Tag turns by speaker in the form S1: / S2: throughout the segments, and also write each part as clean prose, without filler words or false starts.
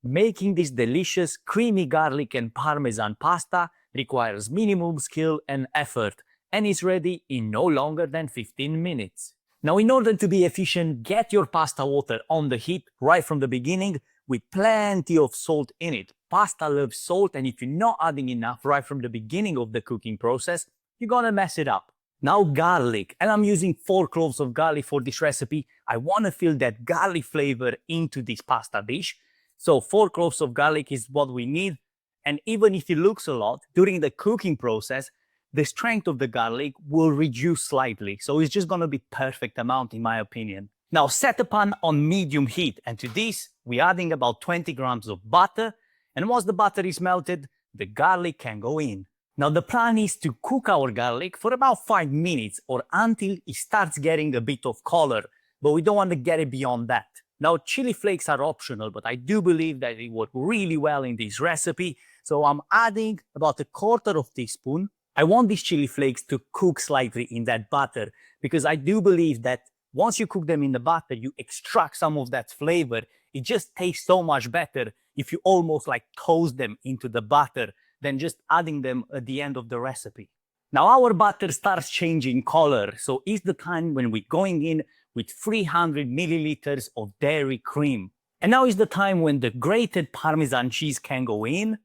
S1: Making this delicious creamy garlic and Parmesan pasta requires minimum skill and effort and is ready in no longer than 15 minutes. Now, in order to be efficient, get your pasta water on the heat right from the beginning with plenty of salt in it. Pasta loves salt, and if you're not adding enough right from the beginning of the cooking process, you're gonna mess it up. Now garlic, and I'm using 4 cloves of garlic for this recipe. I wanna fill that garlic flavor into this pasta dish. So 4 cloves of garlic is what we need. And even if it looks a lot, during the cooking process, the strength of the garlic will reduce slightly. So it's just gonna be perfect amount in my opinion. Now set the pan on medium heat, and to this, we're adding about 20 grams of butter. And once the butter is melted, the garlic can go in. Now the plan is to cook our garlic for about 5 minutes or until it starts getting a bit of color, but we don't want to get it beyond that. Now chili flakes are optional, but I do believe that it worked really well in this recipe, so I'm adding about 1/4 teaspoon. I want these chili flakes to cook slightly in that butter because I do believe that once you cook them in the butter, you extract some of that flavor. It just tastes so much better if you almost like toast them into the butter than just adding them at the end of the recipe. Now our butter starts changing color, so it's the time when we're going in with 300 milliliters of dairy cream. And now is the time when the grated Parmesan cheese can go in,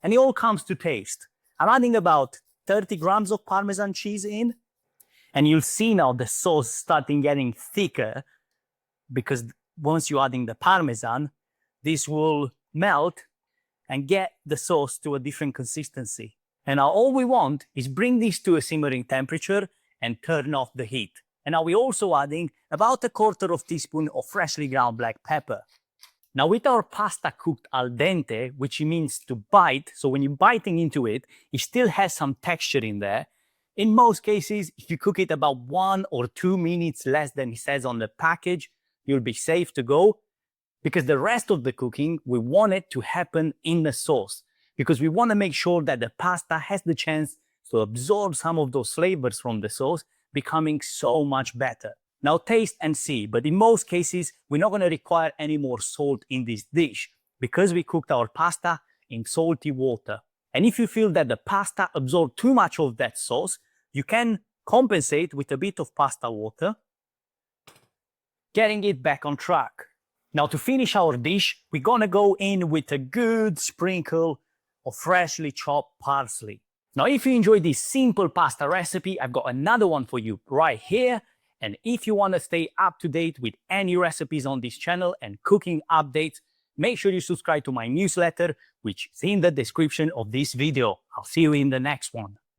S1: and it all comes to taste. I'm adding about 30 grams of Parmesan cheese in, and you'll see now the sauce starting getting thicker because once you're adding the Parmesan, this will melt and get the sauce to a different consistency. And now all we want is bring this to a simmering temperature and turn off the heat. And now we're also adding about 1/4 teaspoon of freshly ground black pepper. Now with our pasta cooked al dente, which means to bite, so when you're biting into it, it still has some texture in there. In most cases, if you cook it about 1 or 2 minutes less than it says on the package, you'll be safe to go. Because the rest of the cooking, we want it to happen in the sauce. Because we want to make sure that the pasta has the chance to absorb some of those flavors from the sauce, becoming so much better. Now taste and see, but in most cases, we're not going to require any more salt in this dish because we cooked our pasta in salty water. And if you feel that the pasta absorbed too much of that sauce, you can compensate with a bit of pasta water, getting it back on track. Now to finish our dish, we're gonna go in with a good sprinkle of freshly chopped parsley. Now if you enjoyed this simple pasta recipe, I've got another one for you right here. And if you want to stay up to date with any recipes on this channel and cooking updates, make sure you subscribe to my newsletter, which is in the description of this video. I'll see you in the next one.